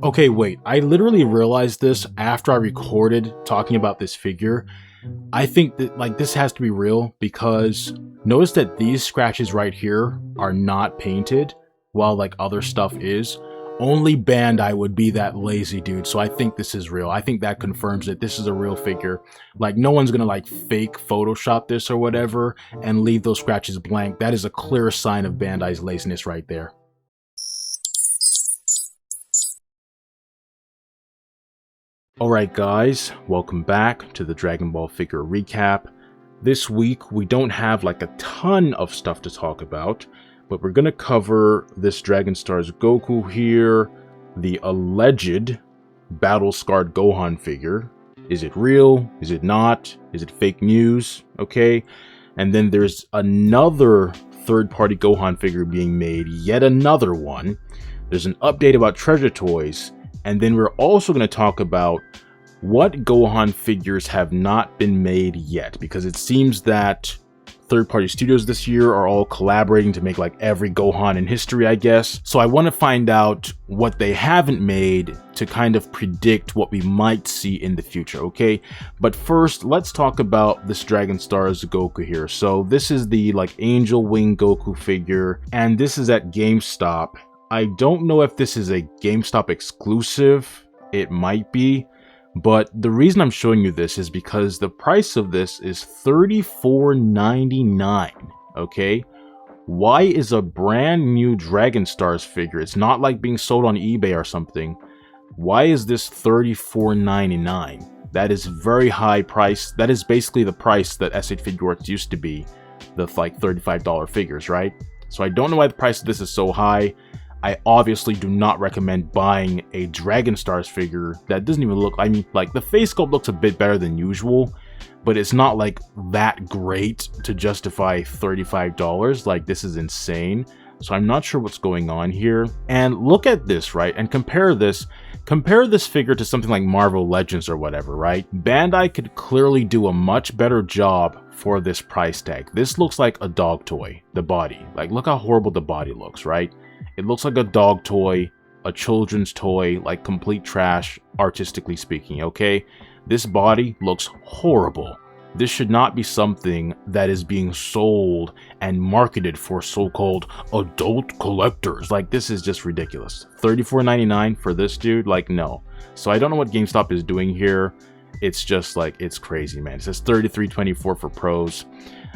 Okay, wait, I literally realized this after I recorded talking about this figure. I think that like this has to be real because notice that these scratches right here are not painted while like other stuff is. Only Bandai would be that lazy, dude. So I think this is real. I think that confirms that this is a real figure. Like no one's gonna like fake Photoshop this or whatever and leave those scratches blank. That is a clear sign of Bandai's laziness right there. Alright guys, welcome back to the Dragon Ball figure recap. This week we don't have like a ton of stuff to talk about, but we're gonna cover this Dragon Stars Goku here, the alleged Battle Scarred Gohan figure. Is it real? Is it not? Is it fake news? Okay. And then there's another third-party Gohan figure being made, yet another one. There's an update about Treasure Toys. And then we're also going to talk about what Gohan figures have not been made yet, because it seems that third-party studios this year are all collaborating to make like every Gohan in history, I guess. So I want to find out what they haven't made to kind of predict what we might see in the future, okay? But first, let's talk about this Dragon Stars Goku here. So this is the like Angel Wing Goku figure, and this is at GameStop. I don't know if this is a GameStop exclusive. It might be. But the reason I'm showing you this is because the price of this is $34.99. Okay? Why is a brand new Dragon Stars figure? It's not like being sold on eBay or something. Why is this $34.99? That is very high price. That is basically the price that S8 FIGUARTS used to be. The like $35 figures, right? So I don't know why the price of this is so high. I obviously do not recommend buying a Dragon Stars figure that doesn't even look, I mean, like the face sculpt looks a bit better than usual, but it's not like that great to justify $35. Like this is insane. So I'm not sure what's going on here. And look at this, right? And compare this figure to something like Marvel Legends or whatever, right? Bandai could clearly do a much better job for this price tag. This looks like a dog toy, the body. Like look how horrible the body looks, right? It looks like a dog toy, a children's toy, like complete trash, artistically speaking, okay? This body looks horrible. This should not be something that is being sold and marketed for so-called adult collectors. Like, this is just ridiculous. $34.99 for this dude? Like, no. So I don't know what GameStop is doing here. It's just like, it's crazy, man. It says $33.24 for pros.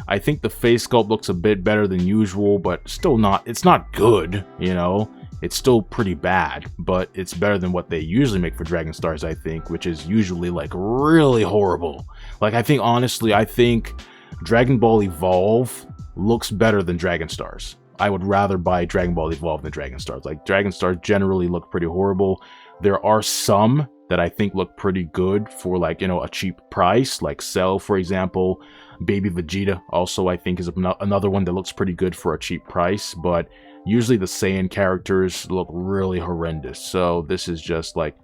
I think the face sculpt looks a bit better than usual, but still not, it's not good, you know? It's still pretty bad, but it's better than what they usually make for Dragon Stars, I think, which is usually like really horrible. Like, I think, honestly, I think Dragon Ball Evolve looks better than Dragon Stars. I would rather buy Dragon Ball Evolve than Dragon Stars. Like, Dragon Stars generally look pretty horrible. There are some that I think look pretty good for, like, you know, a cheap price, like Cell, for example. Baby Vegeta also, I think, is another one that looks pretty good for a cheap price, but usually the Saiyan characters look really horrendous. So this is just like,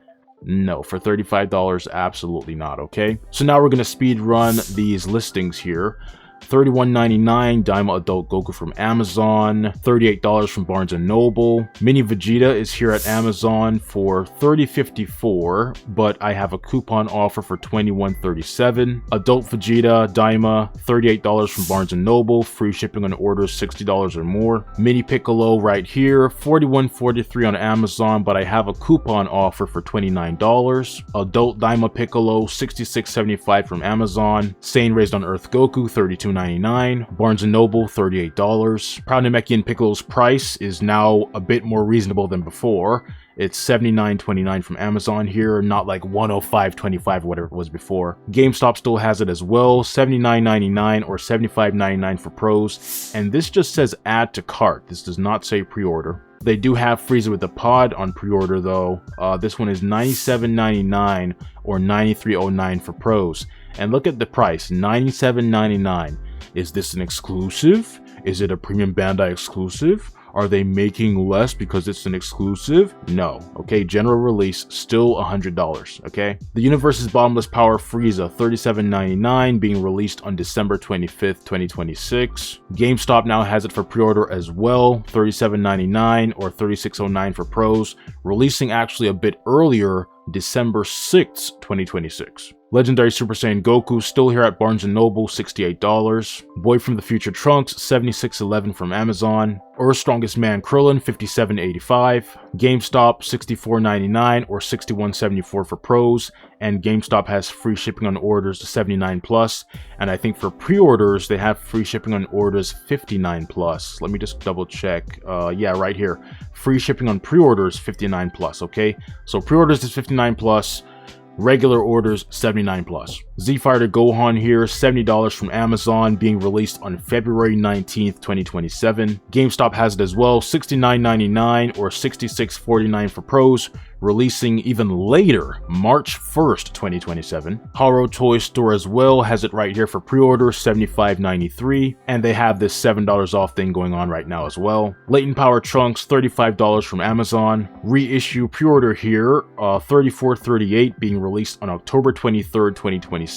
no, for $35, absolutely not, okay? So now we're going to speed run these listings here. $31.99 DAIMA Adult Goku from Amazon, $38 from Barnes & Noble. Mini Vegeta is here at Amazon for $30.54, but I have a coupon offer for $21.37. Adult Vegeta DAIMA, $38 from Barnes & Noble, free shipping on orders $60 or more. Mini Piccolo right here, $41.43 on Amazon, but I have a coupon offer for $29. Adult DAIMA Piccolo, $66.75 from Amazon. Saiyan Raised on Earth Goku, $32.99. Barnes & Noble, $38. Proud Namekian Piccolo's price is now a bit more reasonable than before. It's $79.29 from Amazon here, not like $105.25 or whatever it was before. GameStop still has it as well, $79.99 or $75.99 for pros. And this just says add to cart. This does not say pre-order. They do have Frieza with the pod on pre-order though. This one is $97.99 or $93.09 for pros. And look at the price, $97.99. Is this an exclusive? Is it a premium Bandai exclusive? Are they making less because it's an exclusive? No. Okay, general release, still $100. Okay. The Universe's Bottomless Power Frieza, $37.99, being released on December 25th, 2026. GameStop now has it for pre-order as well, $37.99 or $36.09 for pros, releasing actually a bit earlier, December 6th, 2026. Legendary Super Saiyan Goku still here at Barnes & Noble, $68. Boy from the Future Trunks, $76.11 from Amazon. Earth's Strongest Man Krillin, $57.85. GameStop, $64.99 or $61.74 for pros. And GameStop has free shipping on orders to $79+. And I think for pre-orders, they have free shipping on orders $59+. Let me just double check. Yeah, right here. Free shipping on pre-orders $59+, okay? So pre-orders is $59+. Regular orders, $79+. Z-Fighter Gohan here, $70 from Amazon, being released on February 19th, 2027. GameStop has it as well, $69.99 or $66.49 for pros, releasing even later, March 1st, 2027. Haro Toys store as well has it right here for pre-order, $75.93, and they have this $7 off thing going on right now as well. Latent Power Trunks, $35 from Amazon. Reissue pre-order here, $34.38, being released on October 23rd, 2026.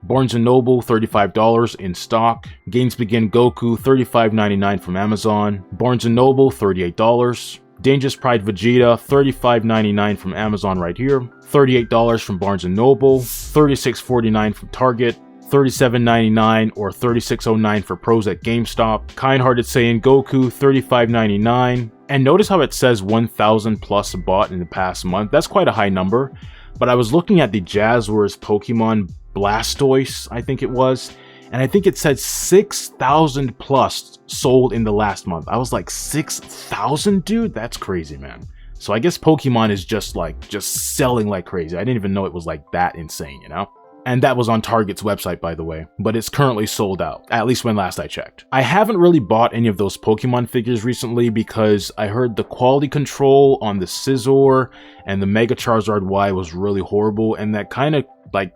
Barnes & Noble, $35 in stock. Games Begin Goku, $35.99 from Amazon. Barnes & Noble, $38. Dangerous Pride Vegeta, $35.99 from Amazon right here. $38 from Barnes & Noble. $36.49 from Target. $37.99 or $36.09 for pros at GameStop. Kind-Hearted Saiyan Goku, $35.99. And notice how it says 1,000 plus bought in the past month. That's quite a high number. But I was looking at the Jazzwares Pokemon Blastoise, I think it was, and I think it said 6,000 plus sold in the last month. I was like, 6,000, dude? That's crazy, man. So I guess Pokemon is just selling like crazy. I didn't even know it was like that insane, you know? And that was on Target's website, by the way, but it's currently sold out, at least when last I checked. I haven't really bought any of those Pokemon figures recently because I heard the quality control on the Scizor and the Mega Charizard Y was really horrible, and that kind of like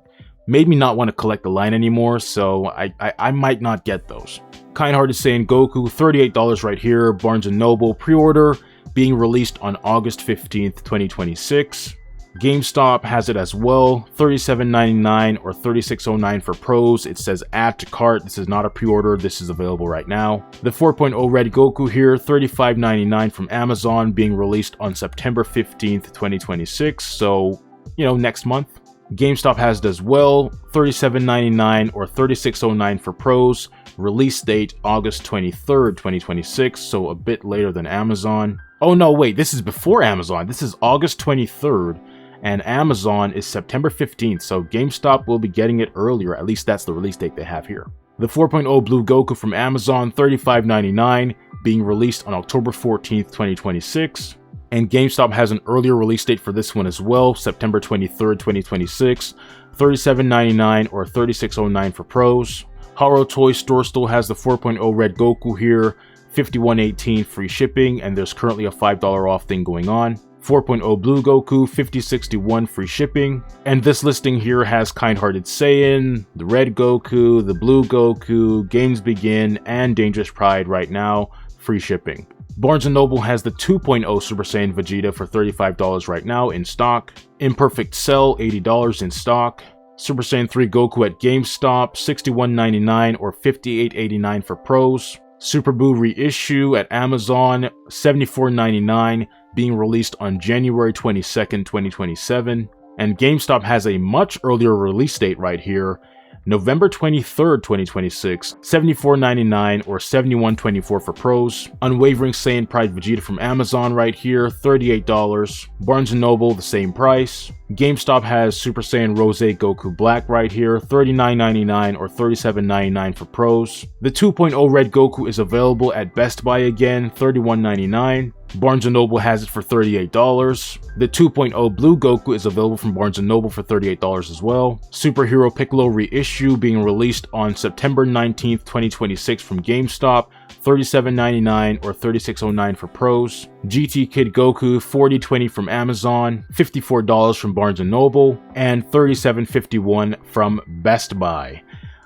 made me not want to collect the line anymore, so I might not get those. Kind-Hearted Saiyan Goku, $38 right here, Barnes & Noble pre-order, being released on August 15th, 2026. GameStop has it as well, $37.99 or $36.09 for pros. It says add to cart. This is not a pre-order. This is available right now. The 4.0 Red Goku here, $35.99 from Amazon, being released on September 15th, 2026. So, you know, next month. GameStop has it as well, $37.99 or $36.09 for pros. Release date August 23rd, 2026, so a bit later than Amazon. Oh no, wait, this is before Amazon. This is August 23rd. And Amazon is September 15th, so GameStop will be getting it earlier. At least that's the release date they have here. The 4.0 Blue Goku from Amazon, $35.99, being released on October 14th, 2026. And GameStop has an earlier release date for this one as well, September 23rd, 2026. $37.99 or $36.09 for pros. Haro Toys store still has the 4.0 Red Goku here, $51.18 free shipping, and there's currently a $5 off thing going on. 4.0 Blue Goku, $50.61 free shipping. And this listing here has Kind-Hearted Saiyan, the Red Goku, the Blue Goku, Games Begin, and Dangerous Pride right now, free shipping. Barnes & Noble has the 2.0 Super Saiyan Vegeta for $35 right now in stock. Imperfect Cell, $80 in stock. Super Saiyan 3 Goku at GameStop, $61.99 or $58.89 for pros. Super Buu reissue at Amazon, $74.99, being released on January 22nd, 2027. And GameStop has a much earlier release date right here, November 23rd, 2026, $74.99 or $71.24 for pros. Unwavering Saiyan Pride Vegeta from Amazon right here, $38. Barnes & Noble, the same price. GameStop has Super Saiyan Rose Goku Black right here, $39.99 or $37.99 for pros. The 2.0 Red Goku is available at Best Buy again, $31.99. Barnes & Noble has it for $38. The 2.0 Blue Goku is available from Barnes & Noble for $38 as well. Superhero Piccolo reissue being released on September 19th, 2026 from GameStop, $37.99 or $36.09 for pros. GT Kid Goku, $40.20 from Amazon, $54 from Barnes & Noble, and $37.51 from Best Buy.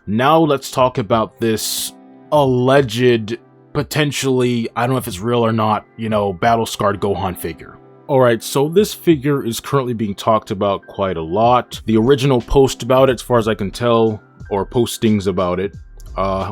Now let's talk about this alleged potentially, I don't know if it's real or not, you know, Battle Scarred Gohan figure. Alright, so this figure is currently being talked about quite a lot. The original post about it, as far as I can tell, or postings about it,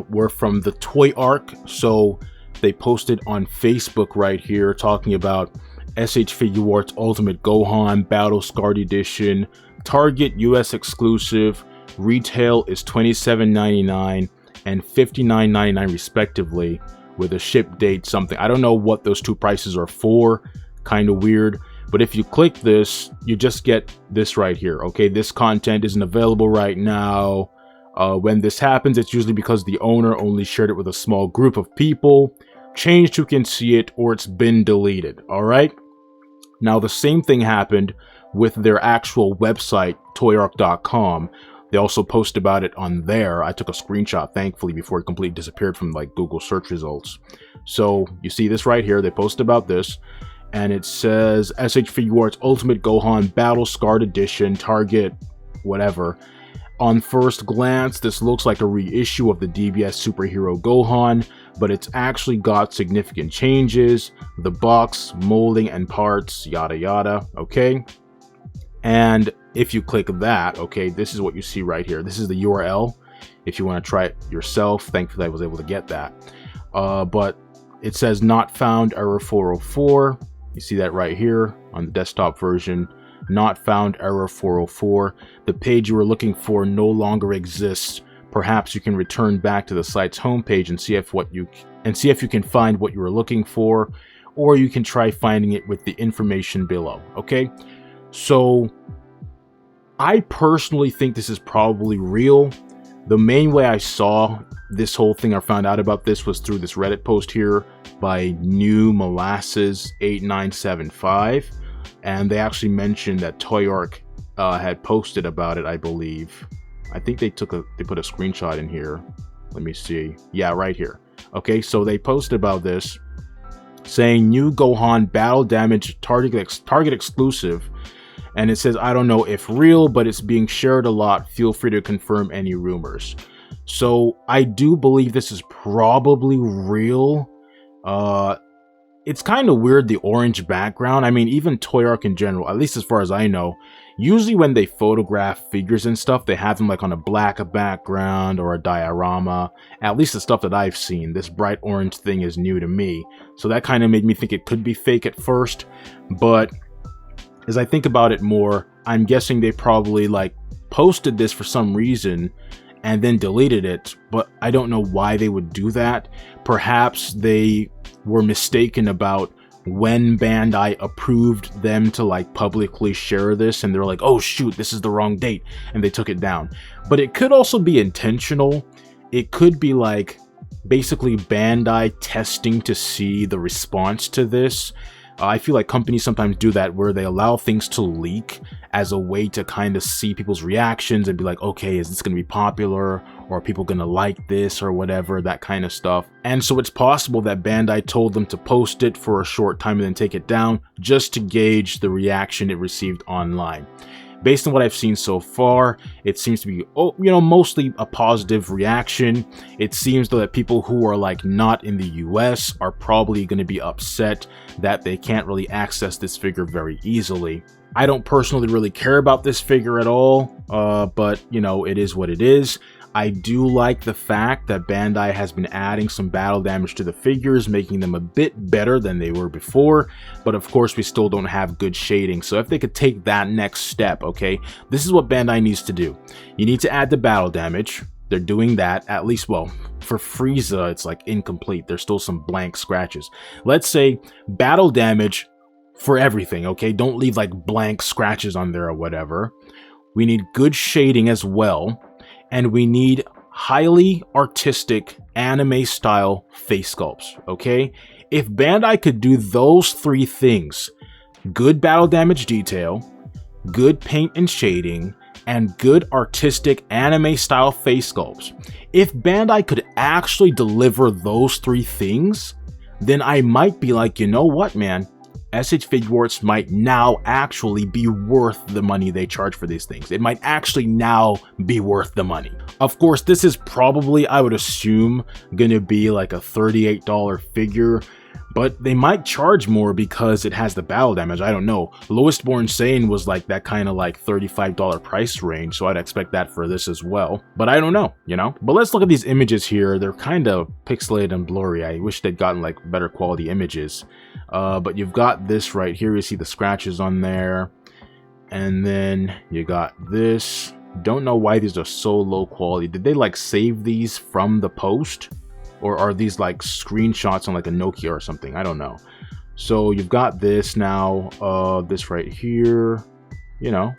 were from the Toy Arc. So they posted on Facebook right here talking about SH FIGUARTS Ultimate Gohan Battle Scarred Edition, Target US exclusive, retail is $27.99 and $59.99 respectively, with a ship date something. I don't know what those two prices are for, kind of weird. But if you click this, you just get this right here. Okay, this content isn't available right now. When this happens, it's usually because the owner only shared it with a small group of people, changed who can see it, or it's been deleted. All right. Now, the same thing happened with their actual website, toyarc.com. They also post about it on there. I took a screenshot, thankfully, before it completely disappeared from like Google search results. So you see this right here. They post about this, and it says SH FIGUARTS Ultimate Gohan Battle Scarred Edition, Target, whatever. On first glance, this looks like a reissue of the DBS Superhero Gohan, but it's actually got significant changes. The box, molding, and parts, yada yada, okay? And if you click that, okay, this is what you see right here. This is the URL if you want to try it yourself. Thankfully, I was able to get that. But it says not found, error 404. You see that right here on the desktop version. Not found, error 404. The page you were looking for no longer exists. Perhaps you can return back to the site's homepage and see if you can find what you were looking for, or you can try finding it with the information below. Okay, so I personally think this is probably real. The main way I saw this whole thing or found out about this was through this Reddit post here by New Molasses 8975. And they actually mentioned that Toy Arc had posted about it, I believe. I think they put a screenshot in here. Let me see. Yeah, right here. Okay, so they posted about this, saying new Gohan Battle Damage Target exclusive. And it says, I don't know if real, but it's being shared a lot. Feel free to confirm any rumors. So I do believe this is probably real. It's kind of weird, the orange background. I mean, even Toy Arc in general, at least as far as I know, usually when they photograph figures and stuff, they have them like on a black background or a diorama. At least the stuff that I've seen. This bright orange thing is new to me. So that kind of made me think it could be fake at first. But as I think about it more, I'm guessing they probably like posted this for some reason and then deleted it. But I don't know why they would do that. Perhaps they were mistaken about when Bandai approved them to like publicly share this, and they're like, oh shoot, this is the wrong date, and they took it down. But it could also be intentional. It could be like basically Bandai testing to see the response to this. I feel like companies sometimes do that, where they allow things to leak as a way to kind of see people's reactions and be like, okay, is this going to be popular, or are people going to like this or whatever, that kind of stuff. And so it's possible that Bandai told them to post it for a short time and then take it down just to gauge the reaction it received online. Based on what I've seen so far, it seems to be, mostly a positive reaction. It seems though that people who are like not in the US are probably going to be upset that they can't really access this figure very easily. I don't personally really care about this figure at all, but it is what it is. I do like the fact that Bandai has been adding some battle damage to the figures, making them a bit better than they were before, but of course we still don't have good shading. So if they could take that next step, okay, this is what Bandai needs to do. You need to add the battle damage. They're doing that, at least, well, for Frieza, it's like incomplete. There's still some blank scratches. Let's say battle damage for everything, okay? Don't leave like blank scratches on there or whatever. We need good shading as well. And we need highly artistic anime style face sculpts, okay? If Bandai could do those three things, good battle damage detail, good paint and shading, and good artistic anime style face sculpts, if Bandai could actually deliver those three things, then I might be like, you know what, man? SH Figuarts might now actually be worth the money they charge for these things. It might actually now be worth the money. Of course, this is probably, I would assume, gonna be like a $38 figure, but they might charge more because it has the battle damage. I don't know. Lowest Born Saiyan was like that kind of like $35 price range, so I'd expect that for this as well. But I don't know, you know? But let's look at these images here. They're kind of pixelated and blurry. I wish they'd gotten like better quality images. But you've got this right here. You see the scratches on there. And then you got this. Don't know why these are so low quality. Did they like save these from the post? Or are these like screenshots on like a Nokia or something? I don't know. So you've got this now, this right here, you know,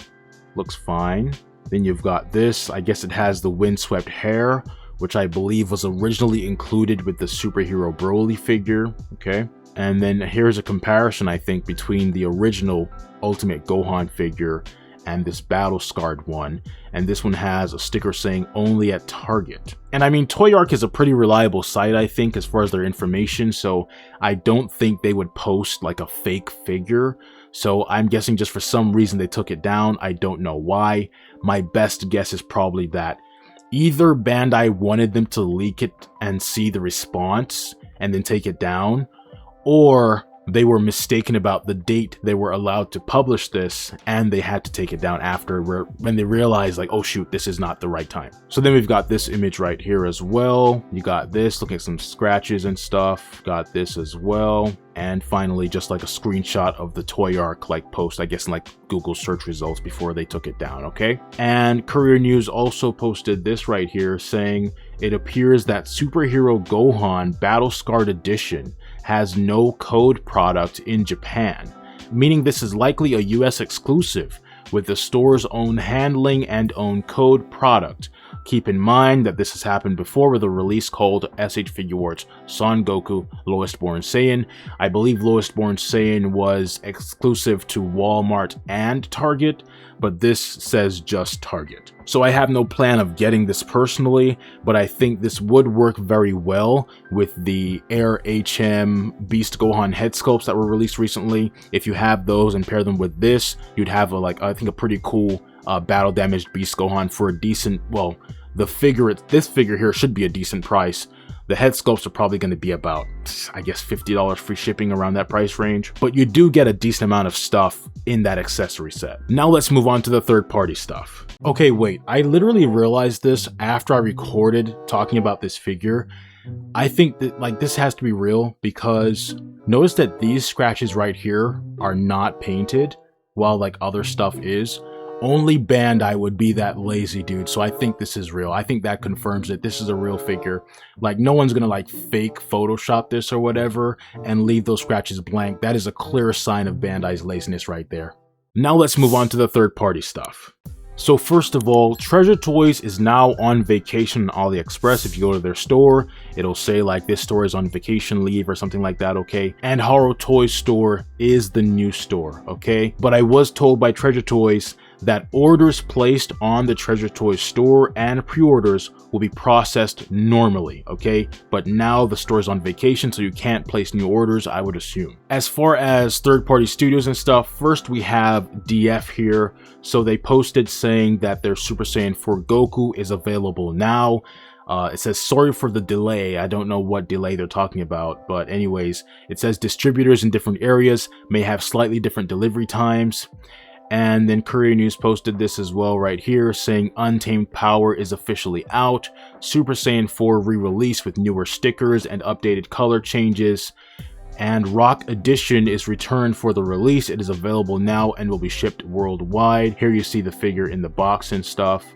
looks fine. Then you've got this, I guess it has the windswept hair, which I believe was originally included with the Superhero Broly figure, okay? And then here's a comparison, I think, between the original Ultimate Gohan figure and this battle scarred one, and this one has a sticker saying only at Target. And I mean, ToyArk is a pretty reliable site, I think, as far as their information, so I don't think they would post like a fake figure. So I'm guessing just for some reason they took it down. I don't know why. My best guess is probably that either Bandai wanted them to leak it and see the response and then take it down, or they were mistaken about the date they were allowed to publish this, and they had to take it down after when they realized like, oh shoot, this is not the right time. So then we've got this image right here as well. You got this, looking at some scratches and stuff. Got this as well. And finally, just like a screenshot of the ToyArk like post, I guess in like Google search results before they took it down, okay? And Courier News also posted this right here saying, it appears that Superhero Gohan Battle Scarred Edition has no code product in Japan, meaning this is likely a US exclusive with the store's own handling and own code product. Keep in mind that this has happened before with a release called SH Figuarts Son Goku Lowest Born Saiyan. I believe Lowest Born Saiyan was exclusive to Walmart and Target, but this says just Target. So I have no plan of getting this personally, but I think this would work very well with the Air HM Beast Gohan head sculpts that were released recently. If you have those and pair them with this, you'd have I think a pretty cool battle damaged Beast Gohan for a decent, well, this figure here should be a decent price. The head sculpts are probably going to be about, I guess, $50 free shipping, around that price range. But you do get a decent amount of stuff in that accessory set. Now let's move on to the third-party stuff. Okay, wait, I literally realized this after I recorded talking about this figure. I think that like this has to be real, because notice that these scratches right here are not painted, while like other stuff is. Only Bandai would be that lazy, dude, so I think this is real. I think that confirms that this is a real figure. Like, no one's gonna like fake Photoshop this or whatever and leave those scratches blank. That is a clear sign of Bandai's laziness right there. Now let's move on to the third-party stuff. So first of all, Treasure Toys is now on vacation on AliExpress. If you go to their store, it'll say like this store is on vacation leave or something like that, okay? And Haro Toys store is the new store, okay? But I was told by Treasure Toys that orders placed on the Treasure Toys store and pre-orders will be processed normally, okay? But now the store is on vacation, so you can't place new orders, I would assume. As far as third-party studios and stuff, first we have DF here. So they posted saying that their Super Saiyan 4 Goku is available now. It says, sorry for the delay. I don't know what delay they're talking about, but anyways, it says distributors in different areas may have slightly different delivery times. And then Courier News posted this as well right here, saying Untamed Power is officially out. Super Saiyan 4 re-release with newer stickers and updated color changes. And Rock Edition is returned for the release. It is available now and will be shipped worldwide. Here you see the figure in the box and stuff,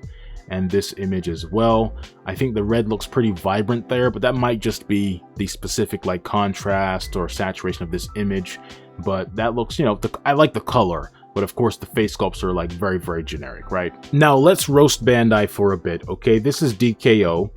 and this image as well. I think the red looks pretty vibrant there, but that might just be the specific like contrast or saturation of this image. But that looks, you know, I like the color. But of course the face sculpts are like very, very generic, right? Now let's roast Bandai for a bit, okay? This is DKO.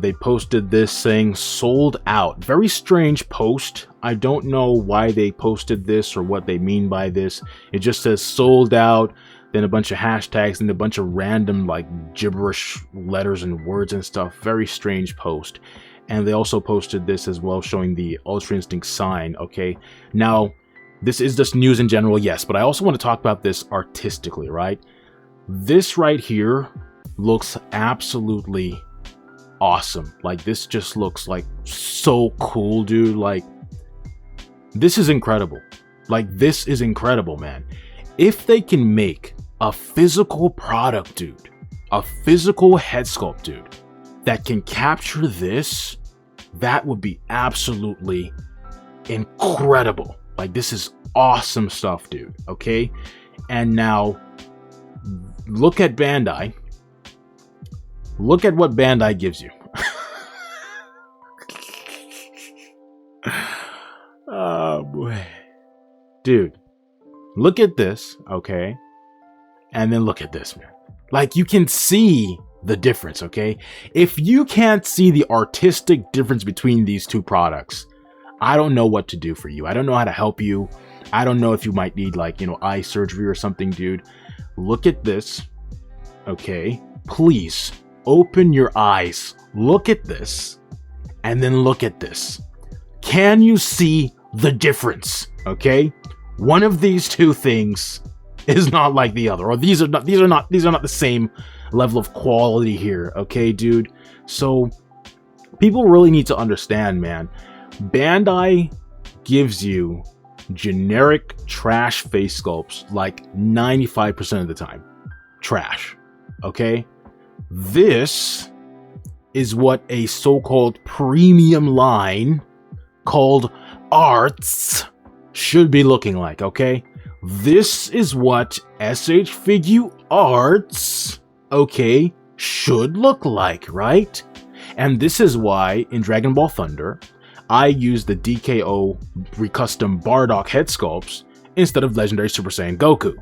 They posted this saying sold out. Very strange post. I don't know why they posted this or what they mean by this. It just says sold out, then a bunch of hashtags and a bunch of random like gibberish letters and words and stuff. Very strange post. And they also posted this as well, showing the Ultra Instinct sign, okay? Now, This is just news in general, yes, but I also want to talk about this artistically, right? This right here looks absolutely awesome. Like, this just looks like so cool, dude. Like, this is incredible. Like, this is incredible, man. If they can make a physical product, dude, a physical head sculpt, dude, that can capture this, that would be absolutely incredible. Like, this is awesome stuff, dude, okay? And now, look at Bandai. Look at what Bandai gives you. Oh, boy. Dude, look at this, okay? And then look at this, man. Like, you can see the difference, okay? If you can't see the artistic difference between these two products, I don't know what to do for you. I don't know how to help you. I don't know if you might need, like, you know, eye surgery or something, dude. Look at this, okay? Please, open your eyes. Look at this, and then look at this. Can you see the difference, okay? One of these two things is not like the other, or these are not the same level of quality here, okay, dude? So people really need to understand, man. Bandai gives you generic trash face sculpts like 95% of the time. Trash, okay? This is what a so-called premium line called arts should be looking like, okay? This is what SH FIGUARTS, okay, should look like, right? And this is why in Dragon Ball Thunder, I use the DKO recustom Bardock head sculpts instead of Legendary Super Saiyan Goku,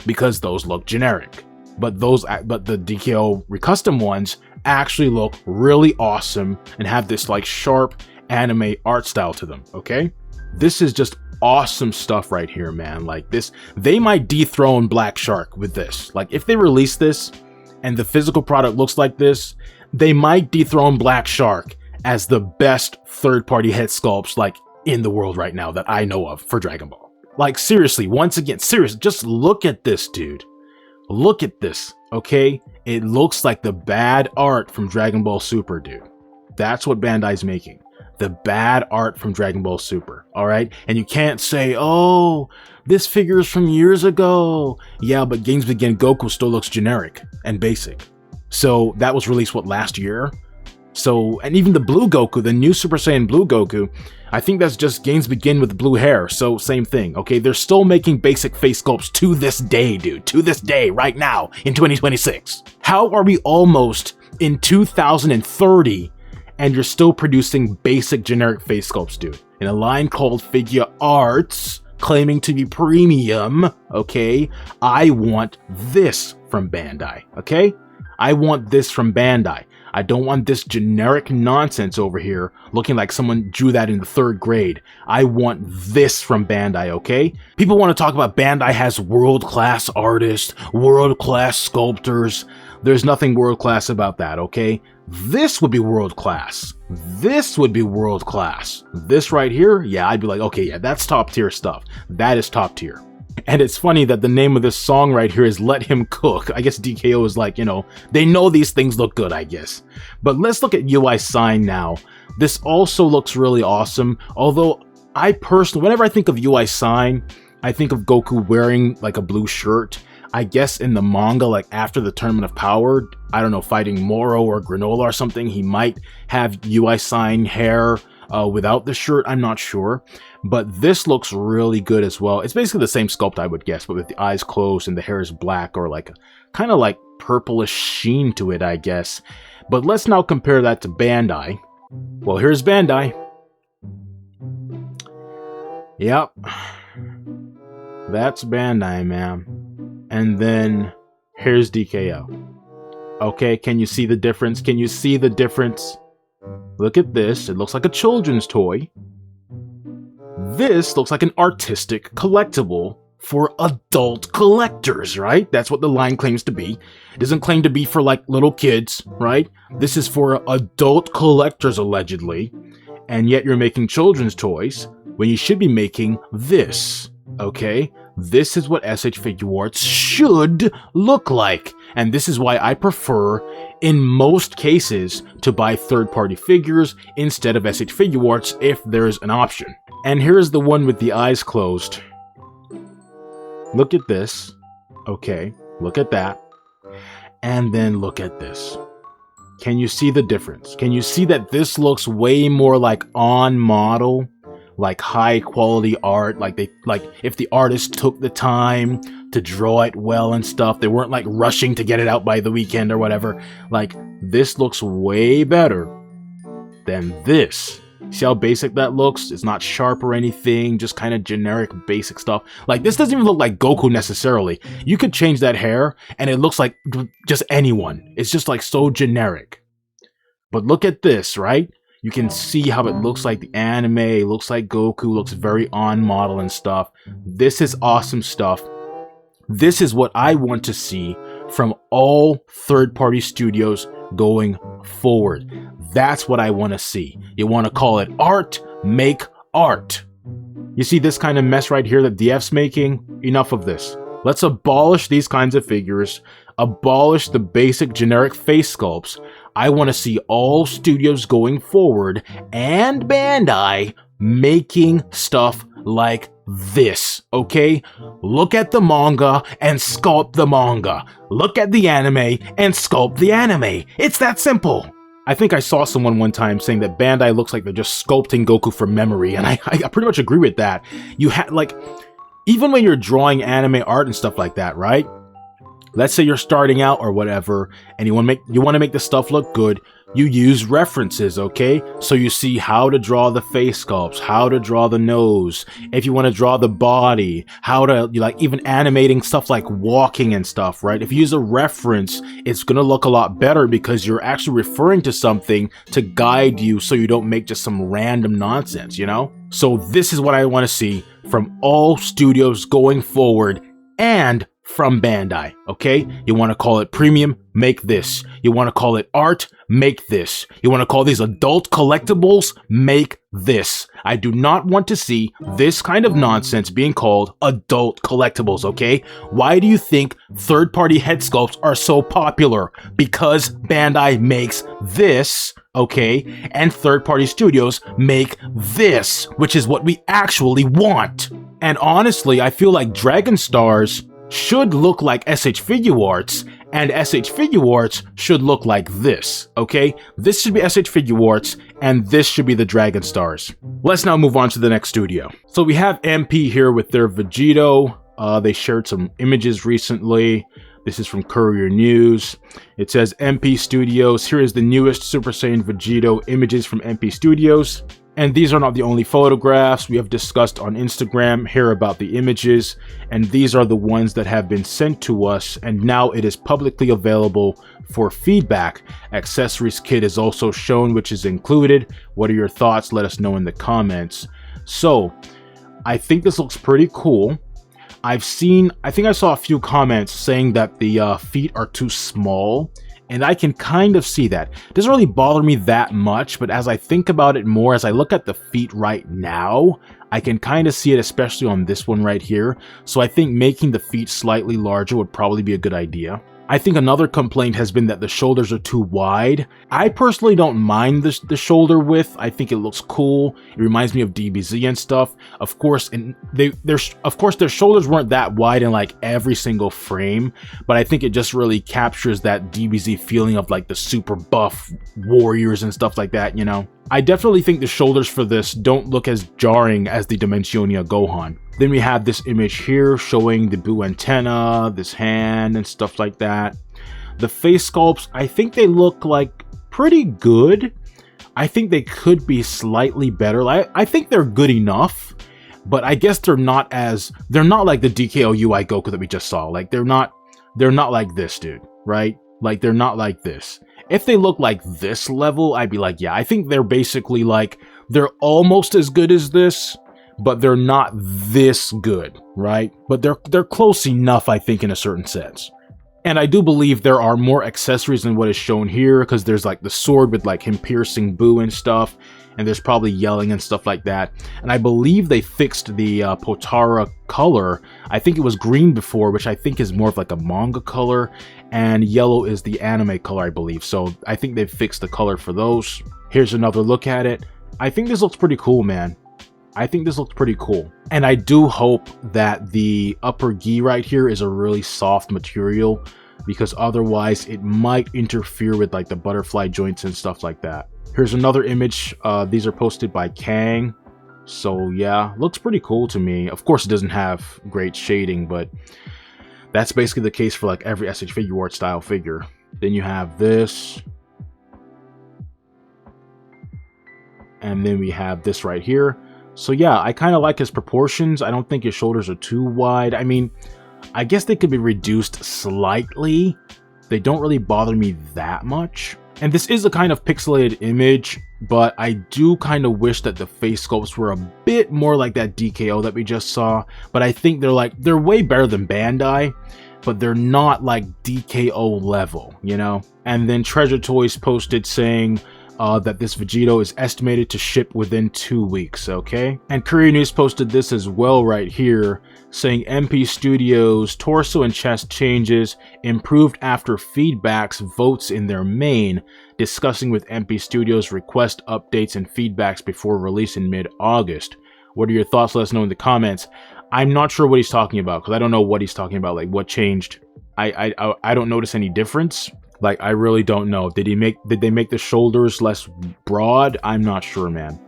because those look generic. But the DKO recustom ones actually look really awesome and have this like sharp anime art style to them, okay? This is just awesome stuff right here, man. Like, this, they might dethrone Black Shark with this. Like, if they release this and the physical product looks like this, they might dethrone Black Shark as the best third-party head sculpts like in the world right now that I know of for Dragon Ball. Like, seriously, once again, seriously, just look at this, dude. Look at this, okay? It looks like the bad art from Dragon Ball Super, dude. That's what Bandai's making. The bad art from Dragon Ball Super, alright? And you can't say, oh, this figure is from years ago. Yeah, but Games Begin Goku still looks generic and basic. So that was released, what, last year? So, and even the Blue Goku, the new Super Saiyan Blue Goku, I think that's just Games Begin with blue hair, so same thing, okay? They're still making basic face sculpts to this day, dude. To this day, right now, in 2026. How are we almost in 2030 and you're still producing basic generic face sculpts, dude? In a line called FIGUARTS, claiming to be premium, okay? I want this from Bandai, okay? I want this from Bandai. I don't want this generic nonsense over here looking like someone drew that in the 3rd grade. I want this from Bandai, okay? People want to talk about Bandai has world-class artists, world-class sculptors. There's nothing world-class about that, okay? This would be world-class. This would be world-class. This right here, yeah, I'd be like, okay, yeah, that's top-tier stuff. That is top-tier. And it's funny that the name of this song right here is Let Him Cook. I guess DKO is like, you know, they know these things look good, I guess. But let's look at UI Sign now. This also looks really awesome. Although, I personally, whenever I think of UI Sign, I think of Goku wearing like a blue shirt. I guess in the manga, like after the Tournament of Power, I don't know, fighting Moro or Granola or something, he might have UI Sign hair without the shirt, I'm not sure. But this looks really good as well. It's basically the same sculpt, I would guess, but with the eyes closed and the hair is black, or like kind of like purplish sheen to it, I guess. But let's now compare that to Bandai. Well, here's Bandai. Yep. That's Bandai, man. And then here's DKO. Okay, can you see the difference? Can you see the difference? Look at this. It looks like a children's toy. This looks like an artistic collectible for adult collectors, right? That's what the line claims to be. It doesn't claim to be for like little kids, right? This is for adult collectors, allegedly. And yet you're making children's toys when you should be making this. okay? This is what SH Figuarts should look like. And this is why I prefer, in most cases, to buy third-party figures instead of SH Figuarts if there's an option. And here's the one with the eyes closed. Look at this. Okay, look at that. And then look at this. Can you see the difference? Can you see that this looks way more like on model? Like high quality art, like if the artist took the time to draw it well and stuff, they weren't like rushing to get it out by the weekend or whatever. Like, this looks way better than this. See how basic that looks? It's not sharp or anything, just kind of generic basic stuff. Like, this doesn't even look like Goku necessarily. You could change that hair and it looks like just anyone. It's just like so generic. But look at this, right? You can see how it looks like the anime, it looks like Goku, looks very on model and stuff. This is awesome stuff. This is what I want to see from all third-party studios going forward. That's what I want to see. You want to call it art, make art. You see this kind of mess right here that DF's making? Enough of this. Let's abolish these kinds of figures, abolish the basic generic face sculpts. I want to see all studios going forward and Bandai making stuff like this, okay? Look at the manga and sculpt the manga. Look at the anime and sculpt the anime. It's that simple. I think I saw someone one time saying that Bandai looks like they're just sculpting Goku from memory, and I pretty much agree with that. You have, like, even when you're drawing anime art and stuff like that, right? Let's say you're starting out or whatever, and you want to make the stuff look good. You use references, okay? So you see how to draw the face sculpts, how to draw the nose, if you want to draw the body, how to, like, even animating stuff like walking and stuff, right? If you use a reference, it's gonna look a lot better because you're actually referring to something to guide you so you don't make just some random nonsense, you know? So this is what I want to see from all studios going forward and from Bandai, okay? You want to call it premium? Make this. You want to call it art? Make this. You want to call these adult collectibles? Make this. I do not want to see this kind of nonsense being called adult collectibles, okay? Why do you think third-party head sculpts are so popular? Because Bandai makes this, okay? And third-party studios make this, which is what we actually want. And honestly, I feel like Dragon Stars should look like SH Figuarts, and SH Figuarts should look like this, okay? This should be SH Figuarts, and this should be the Dragon Stars. Let's now move on to the next studio. So we have MP here with their Vegito. They shared some images recently. This is from Courier News. It says MP Studios. Here is the newest Super Saiyan Vegito images from MP Studios. And these are not the only photographs we have discussed on Instagram here about the images, and these are the ones that have been sent to us, and now it is publicly available for feedback. Accessories kit is also shown, which is included. What are your thoughts? Let us know in the comments. So, I think this looks pretty cool. I think I saw a few comments saying that the feet are too small. And I can kind of see that. It doesn't really bother me that much, but as I think about it more, as I look at the feet right now, I can kind of see it, especially on this one right here. So I think making the feet slightly larger would probably be a good idea. I think another complaint has been that the shoulders are too wide. I personally don't mind the shoulder width. I think it looks cool. It reminds me of DBZ and stuff. Of course, their shoulders weren't that wide in like every single frame, but I think it just really captures that DBZ feeling of like the super buff warriors and stuff like that, you know? I definitely think the shoulders for this don't look as jarring as the Dimensionia Gohan. Then we have this image here showing the Buu antenna, this hand, and stuff like that. The face sculpts, I think they look like pretty good. I think they could be slightly better. I think they're good enough, but I guess they're not like the DKO UI Goku that we just saw. Like they're not like this, dude, right? Like they're not like this. If they look like this level, I'd be like, yeah, I think they're basically like, they're almost as good as this, but they're not this good, right? But they're close enough, I think, in a certain sense. And I do believe there are more accessories than what is shown here, because there's like the sword with like him piercing Boo and stuff, and there's probably yelling and stuff like that. And I believe they fixed the Potara color. I think it was green before, which I think is more of like a manga color, and yellow is the anime color, I believe. So I think they've fixed the color for those. Here's another look at it. I think this looks pretty cool, man. I think this looks pretty cool. And I do hope that the upper gi right here is a really soft material, because otherwise it might interfere with like the butterfly joints and stuff like that. Here's another image. These are posted by Kang. So yeah, looks pretty cool to me. Of course it doesn't have great shading, but that's basically the case for like every SH Figuart style figure. Then you have this. And then we have this right here. So yeah, I kind of like his proportions. I don't think his shoulders are too wide. I mean, I guess they could be reduced slightly. They don't really bother me that much. And this is a kind of pixelated image, but I do kind of wish that the face sculpts were a bit more like that DKO that we just saw. But I think they're way better than Bandai, but they're not like DKO level, you know? And then Treasure Toys posted saying that this Vegito is estimated to ship within 2 weeks, okay? And Korea News posted this as well right here, saying MP Studios torso and chest changes improved after feedbacks votes in their main, discussing with MP Studios request updates and feedbacks before release in mid-August. What are your thoughts? Let us know in the comments. I'm not sure what he's talking about, because I don't know what he's talking about, like what changed. I don't notice any difference. Like, I really don't know. Did they make the shoulders less broad? I'm not sure, man.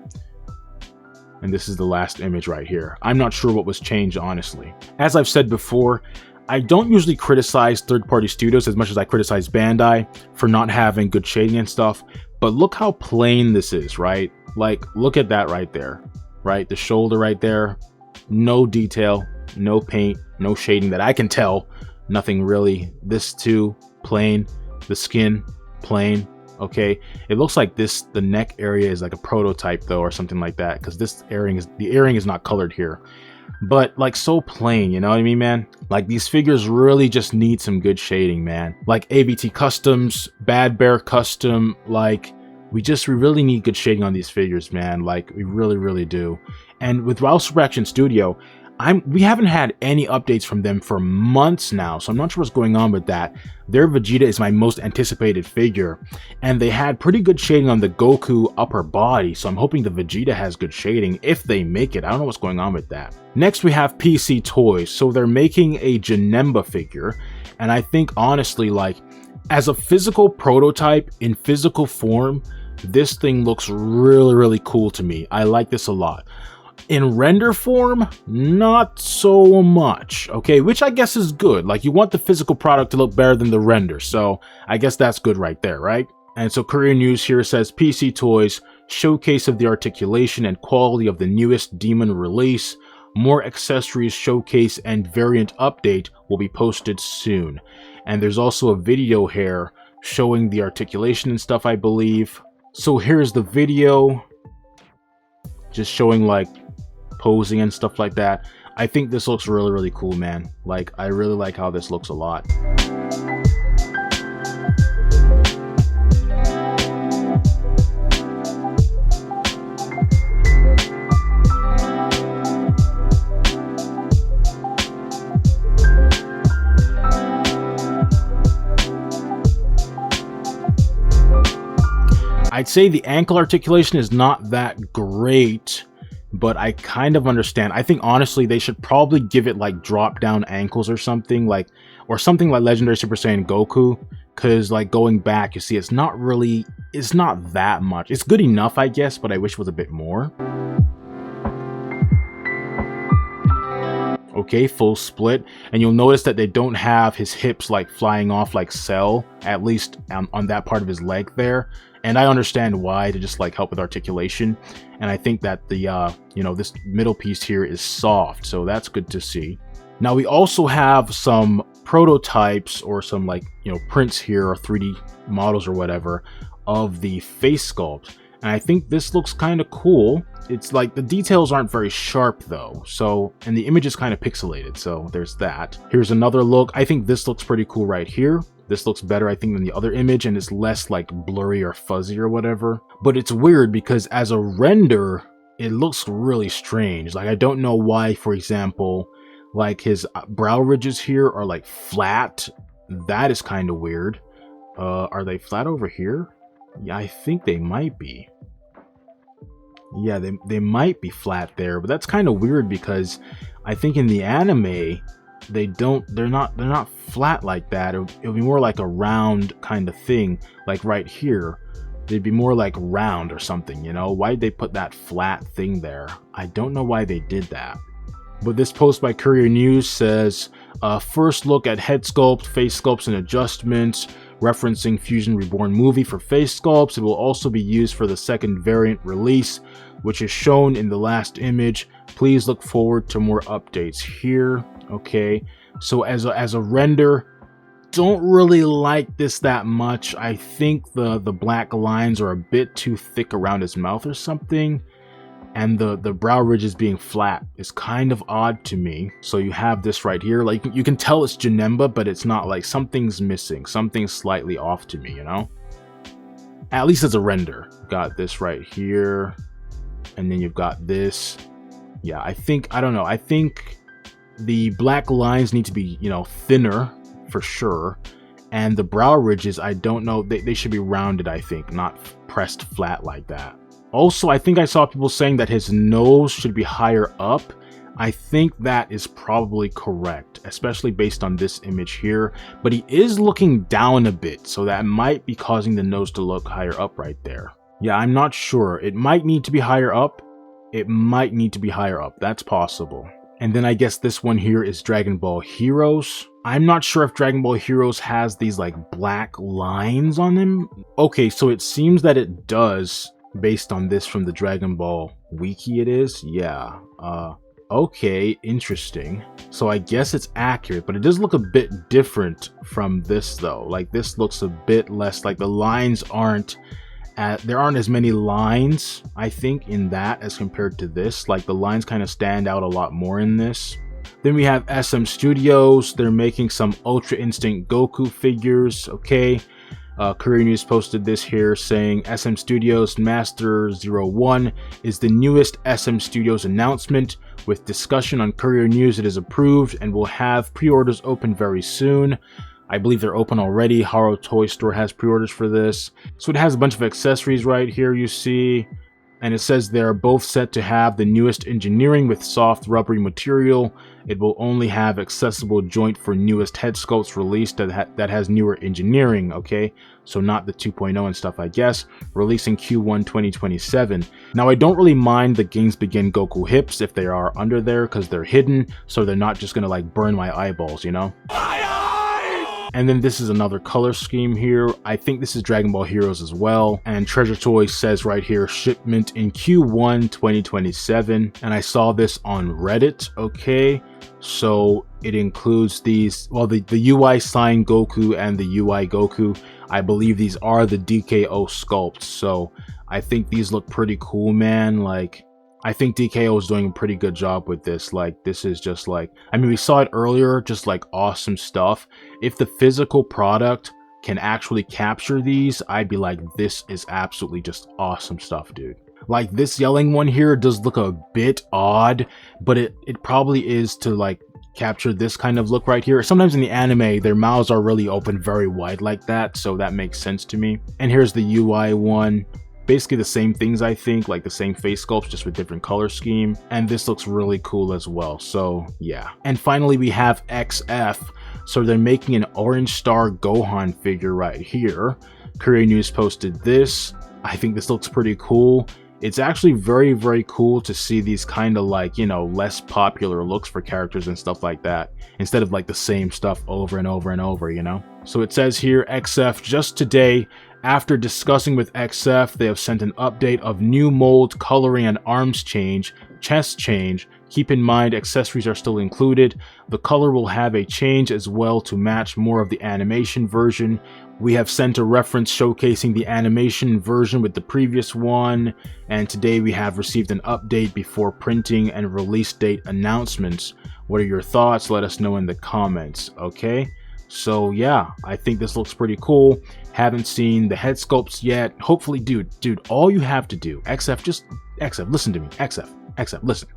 And this is the last image right here. I'm not sure what was changed, honestly. As I've said before, I don't usually criticize third-party studios as much as I criticize Bandai for not having good shading and stuff. But look how plain this is, right? Like, look at that right there, right? The shoulder right there. No detail, no paint, no shading that I can tell. Nothing really. This too, plain. The skin, plain, okay? It looks like the neck area is like a prototype though, or something like that, because the earring is not colored here. But like, so plain, you know what I mean, man? Like, these figures really just need some good shading, man. Like ABT Customs, Bad Bear Custom, like, we really need good shading on these figures, man. Like, we really do. And with Ralph Super Action Studio, we haven't had any updates from them for months now, so I'm not sure what's going on with that. Their Vegeta is my most anticipated figure, and they had pretty good shading on the Goku upper body, so I'm hoping the Vegeta has good shading if they make it. I don't know what's going on with that. Next, we have PC Toys. So they're making a Janemba figure, and I think honestly, like, as a physical prototype in physical form, this thing looks really cool to me. I like this a lot. In render form, not so much, okay? Which I guess is good. Like, you want the physical product to look better than the render, so I guess that's good right there, right? And so Korean News here says, PC Toys, showcase of the articulation and quality of the newest Demon release. More accessories showcase and variant update will be posted soon. And there's also a video here showing the articulation and stuff, I believe. So here's the video, just showing like posing and stuff like that. I think this looks really cool, man. Like, I really like how this looks a lot. I'd say the ankle articulation is not that great, but I kind of understand. I think honestly they should probably give it like drop down ankles or something like Legendary Super Saiyan Goku, because like going back, you see it's not that much. It's good enough, I guess, but I wish it was a bit more. Okay, full split, and you'll notice that they don't have his hips like flying off like Cell, at least on that part of his leg there. And I understand why, to just like help with articulation. And I think that the this middle piece here is soft, so that's good to see. Now we also have some prototypes or some like prints here, or 3D models or whatever of the face sculpt. And I think this looks kind of cool. It's like the details aren't very sharp though, so, and the image is kind of pixelated, so there's that. Here's another look. I think this looks pretty cool right here. This looks better, I think, than the other image, and it's less like blurry or fuzzy or whatever. But it's weird because as a render, it looks really strange. Like, I don't know why, for example, like his brow ridges here are like flat. That is kind of weird. Are they flat over here? Yeah, I think they might be. Yeah, they might be flat there, but that's kind of weird because I think in the anime they're not flat like that. It'll be more like a round kind of thing, like right here. They'd be more like round or something, you know? Why'd they put that flat thing there? I don't know why they did that. But this post by Courier News says, first look at head sculpt, face sculpts, and adjustments, referencing Fusion Reborn movie for face sculpts. It will also be used for the second variant release, which is shown in the last image. Please look forward to more updates here. Okay, so as a render, don't really like this that much. I think the black lines are a bit too thick around his mouth or something. And the brow ridges being flat is kind of odd to me. So you have this right here. Like, you can tell it's Janemba, but it's not. Like, something's missing. Something's slightly off to me, you know? At least as a render. Got this right here. And then you've got this. Yeah, I don't know. I think the black lines need to be, you know, thinner for sure. And the brow ridges, I don't know. They should be rounded, I think, not pressed flat like that. Also, I think I saw people saying that his nose should be higher up. I think that is probably correct, especially based on this image here. But he is looking down a bit, so that might be causing the nose to look higher up right there. Yeah, I'm not sure. It might need to be higher up. It might need to be higher up. That's possible. And then I guess this one here is Dragon Ball Heroes. I'm not sure if Dragon Ball Heroes has these like black lines on them. Okay, so it seems that it does. Based on this from the Dragon Ball wiki it is. Yeah. Okay, interesting. So I guess it's accurate, but it does look a bit different from this though. Like, this looks a bit less, like the lines aren't there aren't as many lines, I think, in that as compared to this. Like, the lines kind of stand out a lot more in this. Then we have SM Studios. They're making some Ultra Instinct Goku figures. Okay. Courier News posted this here saying SM Studios Master 01 is the newest SM Studios announcement. With discussion on Courier News, it is approved and will have pre-orders open very soon. I believe they're open already. Haro Toys store has pre-orders for this. So it has a bunch of accessories right here, you see. And it says they're both set to have the newest engineering with soft rubbery material. It will only have accessible joint for newest head sculpts released that has newer engineering, okay? So not the 2.0 and stuff, I guess. Releasing Q1 2027. Now, I don't really mind the Games Begin Goku hips if they are under there because they're hidden, so they're not just gonna like burn my eyeballs, you know? And then this is another color scheme here. I think this is Dragon Ball Heroes as well. And Treasure Toys says right here, shipment in Q1 2027. And I saw this on Reddit, okay? So it includes these, well, the UI Sign Goku and the UI Goku. I believe these are the DKO sculpts. So I think these look pretty cool, man. Like, I think DKO is doing a pretty good job with this. Like, this is just like, I mean, we saw it earlier, just like awesome stuff. If the physical product can actually capture these, I'd be like, this is absolutely just awesome stuff, dude. Like, this yelling one here does look a bit odd, but it probably is to like capture this kind of look right here. Sometimes in the anime, their mouths are really open very wide like that, so that makes sense to me. And here's the UI one. Basically the same things, I think, like the same face sculpts, just with different color scheme. And this looks really cool as well, so yeah. And finally we have XF. So they're making an Orange Star Gohan figure right here. Courier News posted this. I think this looks pretty cool. It's actually very, very cool to see these kind of like, you know, less popular looks for characters and stuff like that, instead of like the same stuff over and over and over, you know? So it says here, XF just today, After discussing with XF, they have sent an update of new mold, coloring, and arms change, chest change. Keep in mind, accessories are still included. The color will have a change as well to match more of the animation version. We have sent a reference showcasing the animation version with the previous one, and today we have received an update before printing and release date announcements. What are your thoughts? Let us know in the comments, okay? So yeah, I think this looks pretty cool. Haven't seen the head sculpts yet. Hopefully, dude, all you have to do, XF, listen to me, XF, listen.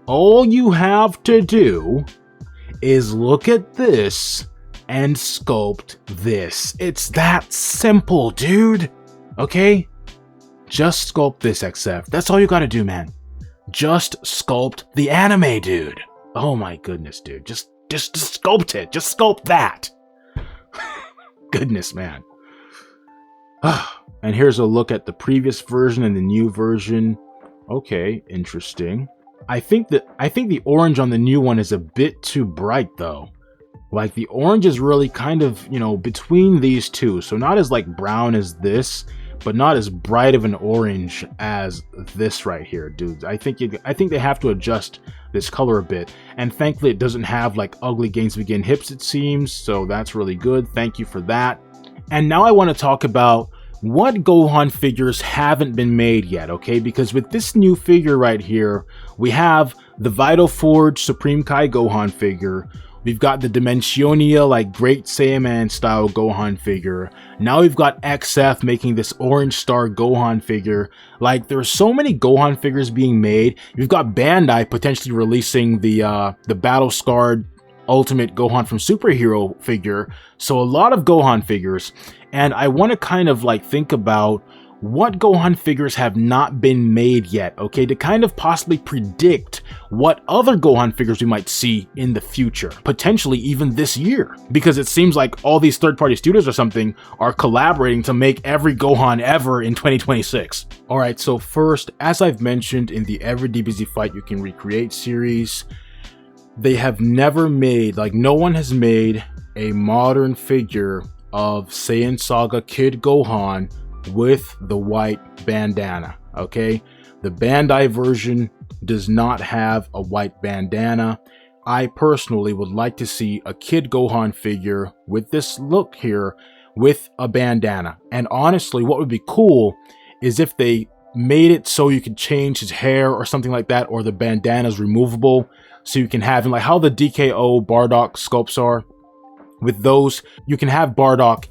All you have to do is look at this and sculpt this. It's that simple, dude. Okay? Just sculpt this, XF. That's all you gotta do, man. Just sculpt the anime, dude. Oh my goodness, dude. Just sculpt it. Just sculpt that. Goodness, man. And here's a look at the previous version and the new version. Okay, interesting. I think the orange on the new one is a bit too bright though. Like the orange is really kind of, you know, between these two. So not as like brown as this, but not as bright of an orange as this right here, dude. I think they have to adjust this color a bit. And thankfully it doesn't have like ugly Games Begin hips, it seems. So that's really good. Thank you for that. And now I want to talk about what Gohan figures haven't been made yet, okay? Because with this new figure right here, we have the Vital Forge Supreme Kai Gohan figure. We've got the Dimensionia, like Great Saiyaman style Gohan figure. Now we've got XF making this Orange Star Gohan figure. Like, there's so many Gohan figures being made. You've got Bandai potentially releasing the Battle Scarred Ultimate Gohan from Superhero figure. So a lot of Gohan figures. And I want to kind of like think about what Gohan figures have not been made yet, okay, to kind of possibly predict what other Gohan figures we might see in the future, potentially even this year, because it seems like all these third-party studios or something are collaborating to make every Gohan ever in 2026. Alright, so first, as I've mentioned in the Every DBZ Fight You Can Recreate series, they have never made, like no one has made a modern figure of Saiyan Saga Kid Gohan with the white bandana, okay? The Bandai version does not have a white bandana. I personally would like to see a Kid Gohan figure with this look here with a bandana. And honestly, what would be cool is if they made it so you could change his hair or something like that, or the bandana's removable, so you can have him like how the DKO Bardock sculpts are. With those, you can have Bardock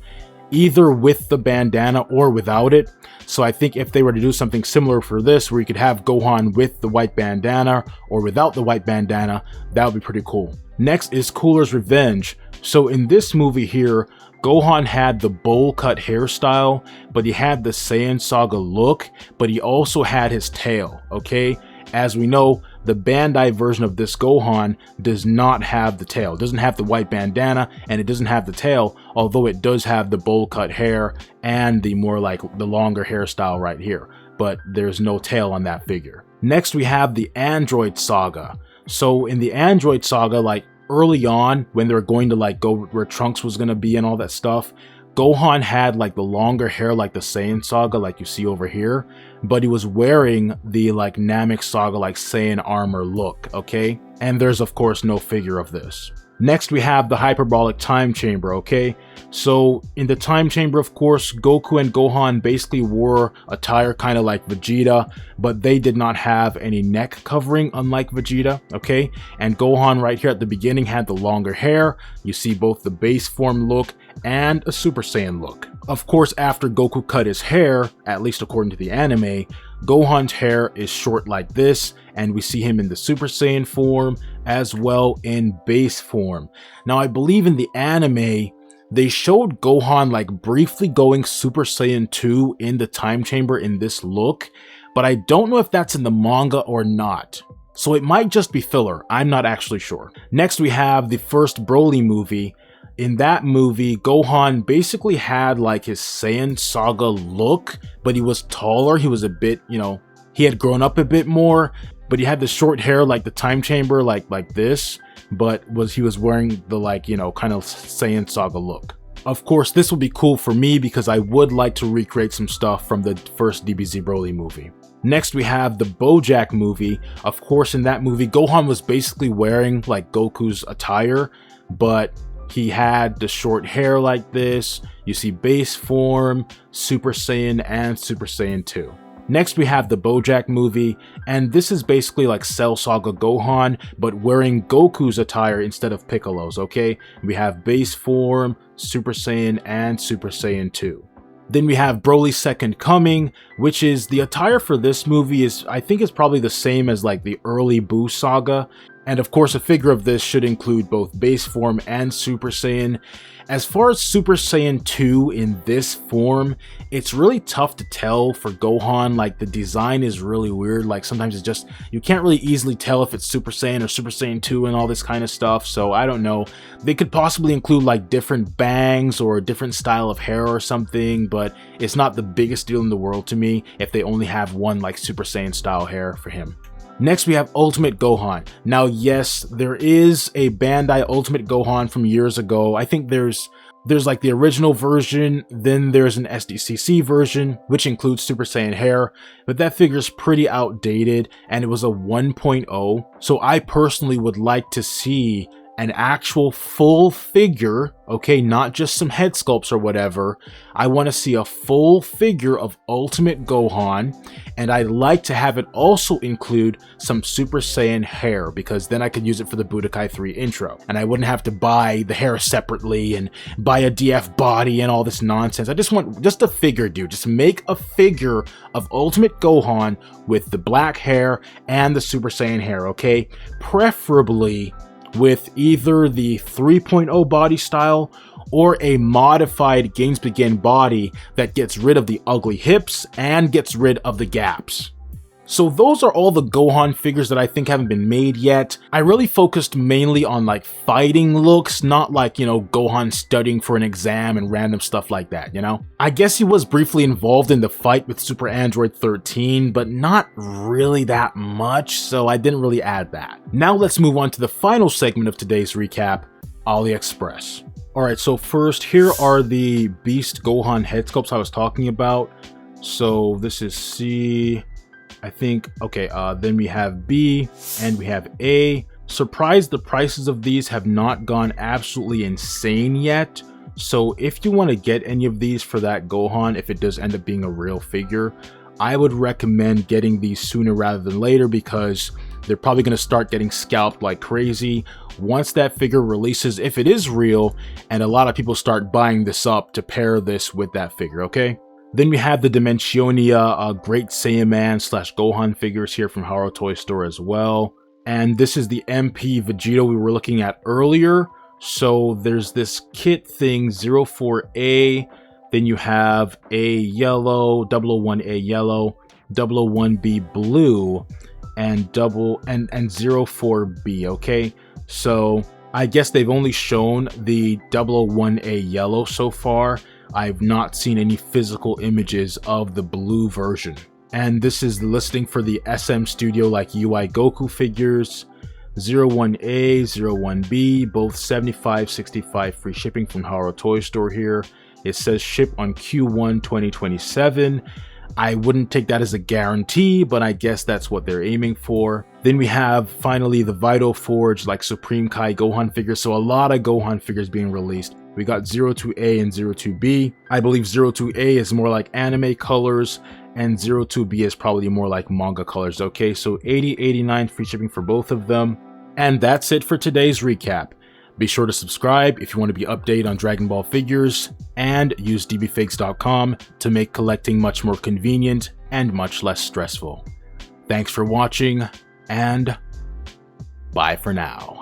either with the bandana or without it. So I think if they were to do something similar for this, where you could have Gohan with the white bandana or without the white bandana, that would be pretty cool. Next is Cooler's Revenge. So in this movie here, Gohan had the bowl cut hairstyle, but he had the Saiyan Saga look, but he also had his tail, okay? As we know, the Bandai version of this Gohan does not have the tail. It doesn't have the white bandana, and it doesn't have the tail, although it does have the bowl cut hair and the more like the longer hairstyle right here. But there's no tail on that figure. Next, we have the Android Saga. So in the Android Saga, like early on, when they were going to like go where Trunks was going to be and all that stuff, Gohan had like the longer hair like the Saiyan Saga, like you see over here, but he was wearing the like Namek Saga like Saiyan armor look, okay? And there's of course no figure of this. Next we have the Hyperbolic Time Chamber, okay? So in the Time Chamber, of course, Goku and Gohan basically wore attire kind of like Vegeta, but they did not have any neck covering, unlike Vegeta, okay? And Gohan right here at the beginning had the longer hair. You see both the base form look and a Super Saiyan look. Of course, after Goku cut his hair, at least according to the anime, Gohan's hair is short like this, and we see him in the Super Saiyan form as well in base form. Now, I believe in the anime, they showed Gohan like briefly going Super Saiyan 2 in the Time Chamber in this look, but I don't know if that's in the manga or not. So it might just be filler, I'm not actually sure. Next we have the first Broly movie. In that movie, Gohan basically had like his Saiyan Saga look, but he was taller, he was a bit, you know, he had grown up a bit more, but he had the short hair like the Time Chamber, like this, but he was wearing the like, you know, kind of Saiyan Saga look. Of course, this would be cool for me because I would like to recreate some stuff from the first DBZ Broly movie. Next, we have the BoJack movie. Of course, in that movie, Gohan was basically wearing like Goku's attire, but he had the short hair like this. You see base form, Super Saiyan, and Super Saiyan 2. Next, we have the BoJack movie, and this is basically like Cell Saga Gohan, but wearing Goku's attire instead of Piccolo's, okay? We have base form, Super Saiyan, and Super Saiyan 2. Then we have Broly's Second Coming, which is the attire for this movie is, I think it's probably the same as like the early Buu saga. And of course, a figure of this should include both base form and Super Saiyan. As far as Super Saiyan 2 in this form, it's really tough to tell for Gohan. Like, the design is really weird. Like, sometimes it's just, you can't really easily tell if it's Super Saiyan or Super Saiyan 2 and all this kind of stuff. So I don't know. They could possibly include like different bangs or a different style of hair or something, but it's not the biggest deal in the world to me if they only have one like Super Saiyan style hair for him. Next, we have Ultimate Gohan. Now, yes, there is a Bandai Ultimate Gohan from years ago. I think there's like the original version, then there's an SDCC version, which includes Super Saiyan hair, but that figure is pretty outdated, and it was a 1.0. So I personally would like to see an actual full figure, okay, not just some head sculpts or whatever. I want to see a full figure of Ultimate Gohan, and I'd like to have it also include some Super Saiyan hair, because then I could use it for the Budokai 3 intro, and I wouldn't have to buy the hair separately and buy a DF body and all this nonsense. I just want just a figure, dude. Just make a figure of Ultimate Gohan with the black hair and the Super Saiyan hair, okay? Preferably with either the 3.0 body style or a modified Games Begin body that gets rid of the ugly hips and gets rid of the gaps. So those are all the Gohan figures that I think haven't been made yet. I really focused mainly on like fighting looks, not like, you know, Gohan studying for an exam and random stuff like that, you know? I guess he was briefly involved in the fight with Super Android 13, but not really that much, so I didn't really add that. Now let's move on to the final segment of today's recap, AliExpress. Alright, so first, here are the Beast Gohan head sculpts I was talking about. So this is C, I think, okay, then we have B and we have A. Surprised the prices of these have not gone absolutely insane yet. So if you want to get any of these for that Gohan, if it does end up being a real figure, I would recommend getting these sooner rather than later, because they're probably going to start getting scalped like crazy once that figure releases, if it is real, and a lot of people start buying this up to pair this with that figure, okay? Then we have the Dimensionia Great Saiyan Man / Gohan figures here from Haro Toys store as well. And this is the MP Vegeta we were looking at earlier. So there's this kit thing, 04A, then you have A yellow, 001A yellow, 001B blue, and 04B, okay? So I guess they've only shown the 001A yellow so far. I've not seen any physical images of the blue version. And this is the listing for the SM Studio like UI Goku figures. 01A, 01B, both $75.65 free shipping from Haro Toys store here. It says ship on Q1 2027. I wouldn't take that as a guarantee, but I guess that's what they're aiming for. Then we have finally the Vito Forge like Supreme Kai Gohan figures. So a lot of Gohan figures being released. We got 02A and 02B. I believe 02A is more like anime colors, and 02B is probably more like manga colors. Okay, so $80.89 free shipping for both of them. And that's it for today's recap. Be sure to subscribe if you want to be updated on Dragon Ball figures, and use dbfigs.com to make collecting much more convenient and much less stressful. Thanks for watching, and bye for now.